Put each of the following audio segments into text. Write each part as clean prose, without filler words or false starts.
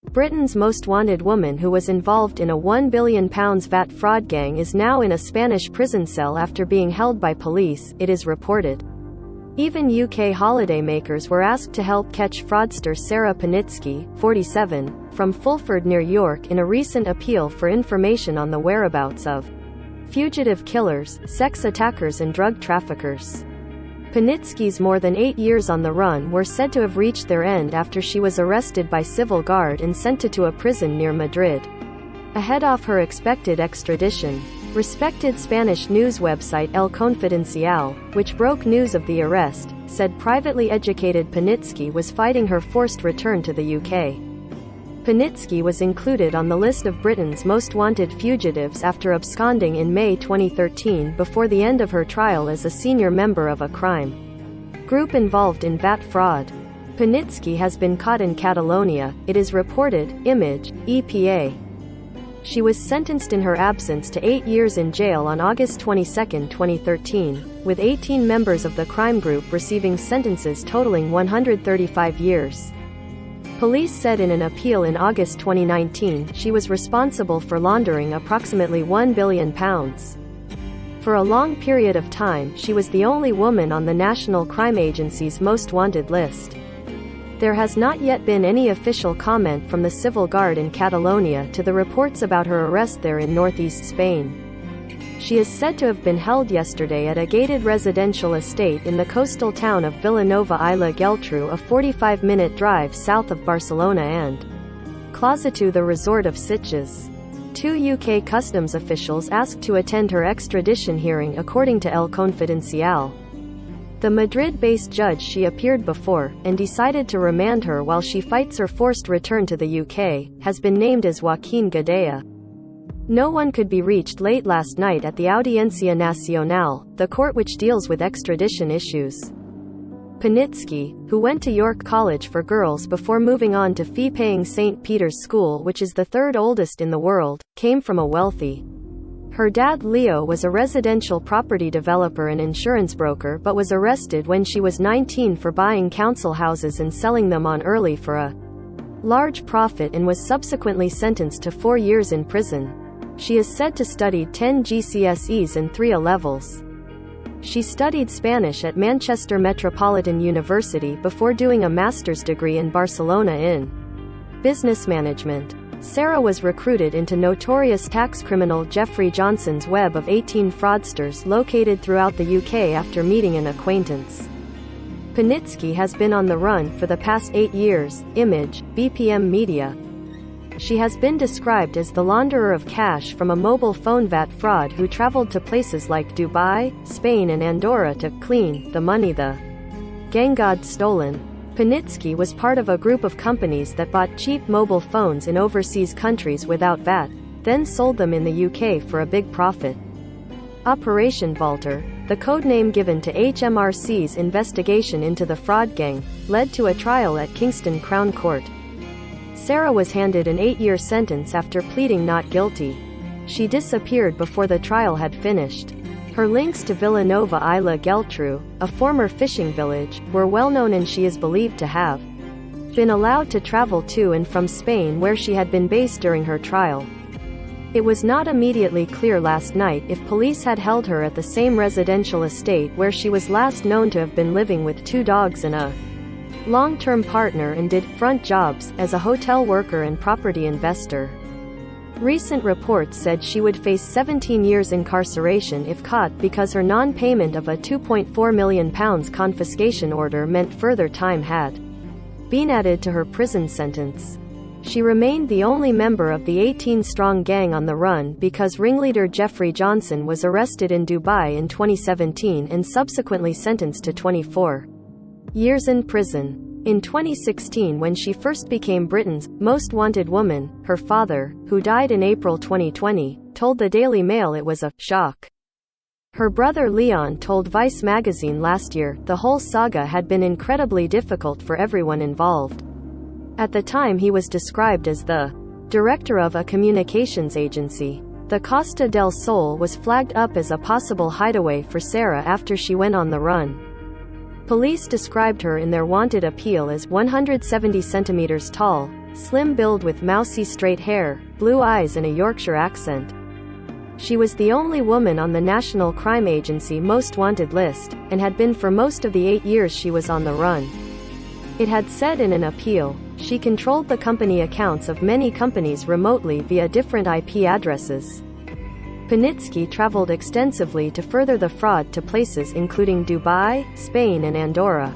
Britain's most wanted woman who was involved in a £1 billion VAT fraud gang is now in a Spanish prison cell after being held by police, it is reported. Even UK holidaymakers were asked to help catch fraudster Sarah Panitsky, 47, from Fulford near York in a recent appeal for information on the whereabouts of fugitive killers, sex attackers and drug traffickers. Panitsky's more than 8 years on the run were said to have reached their end after she was arrested by civil guard and sent to a prison near Madrid. Ahead of her expected extradition, respected Spanish news website El Confidencial, which broke news of the arrest, said privately educated Panitsky was fighting her forced return to the UK. Panitsky was included on the list of Britain's most wanted fugitives after absconding in May 2013 before the end of her trial as a senior member of a crime group involved in VAT fraud. Panitsky has been caught in Catalonia, it is reported, Image, EPA. She was sentenced in her absence to 8 years in jail on August 22, 2013, with 18 members of the crime group receiving sentences totaling 135 years. Police said in an appeal in August 2019 she was responsible for laundering approximately £1 billion. For a long period of time she was the only woman on the National Crime Agency's most wanted list. There has not yet been any official comment from the civil guard in Catalonia to the reports about her arrest there in northeast Spain. She is said to have been held yesterday at a gated residential estate in the coastal town of Vilanova i la Geltrú, a 45-minute drive south of Barcelona and closer to the resort of Sitges. 2 UK customs officials asked to attend her extradition hearing according to El Confidencial. The Madrid-based judge she appeared before, and decided to remand her while she fights her forced return to the UK, has been named as Joaquín Gadea. No one could be reached late last night at the Audiencia Nacional, the court which deals with extradition issues. Panitsky, who went to York College for Girls before moving on to fee-paying St. Peter's School, which is the third oldest in the world, came from a wealthy. Her dad Leo was a residential property developer and insurance broker but was arrested when she was 19 for buying council houses and selling them on early for a large profit and was subsequently sentenced to 4 years in prison. She is said to study 10 GCSEs and 3 A-levels. She studied Spanish at Manchester Metropolitan University before doing a master's degree in Barcelona in business management. Sarah was recruited into notorious tax criminal Jeffrey Johnson's web of 18 fraudsters located throughout the UK after meeting an acquaintance. Panitsky has been on the run for the past 8 years, Image, BPM Media. She has been described as the launderer of cash from a mobile phone VAT fraud who traveled to places like Dubai, Spain and Andorra to clean the money the gang got stolen. Panitsky was part of a group of companies that bought cheap mobile phones in overseas countries without VAT, then sold them in the UK for a big profit. Operation Vaulter, the codename given to HMRC's investigation into the fraud gang, led to a trial at Kingston Crown Court. Sarah was handed an 8-year sentence after pleading not guilty. She disappeared before the trial had finished. Her links to Vilanova i la Geltrú, a former fishing village, were well known and she is believed to have been allowed to travel to and from Spain where she had been based during her trial. It was not immediately clear last night if police had held her at the same residential estate where she was last known to have been living with 2 dogs and a long-term partner and did front jobs as a hotel worker and property investor. Recent reports said she would face 17 years incarceration if caught because her non-payment of a £2.4 million confiscation order meant further time had been added to her prison sentence. She remained the only member of the 18-strong gang on the run because ringleader Jeffrey Johnson was arrested in Dubai in 2017 and subsequently sentenced to 24 years in prison. In 2016, when she first became Britain's most wanted woman, her father, who died in April 2020, told the Daily Mail it was a shock. Her brother Leon told Vice magazine last year the whole saga had been incredibly difficult for everyone involved. At the time he was described as the director of a communications agency. The Costa del Sol was flagged up as a possible hideaway for Sarah after she went on the run. Police described her in their wanted appeal as 170 centimeters tall, slim build with mousy straight hair, blue eyes and a Yorkshire accent. She was the only woman on the National Crime Agency Most Wanted list, and had been for most of the 8 years she was on the run. It had said in an appeal, she controlled the company accounts of many companies remotely via different IP addresses. Panitsky traveled extensively to further the fraud to places including Dubai, Spain and Andorra.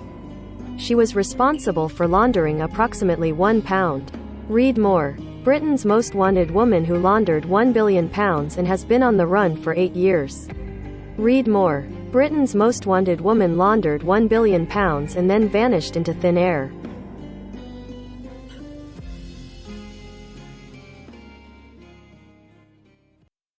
She was responsible for laundering approximately £1. Read more. Britain's most wanted woman who laundered £1 billion and has been on the run for 8 years. Read more. Britain's most wanted woman laundered £1 billion and then vanished into thin air.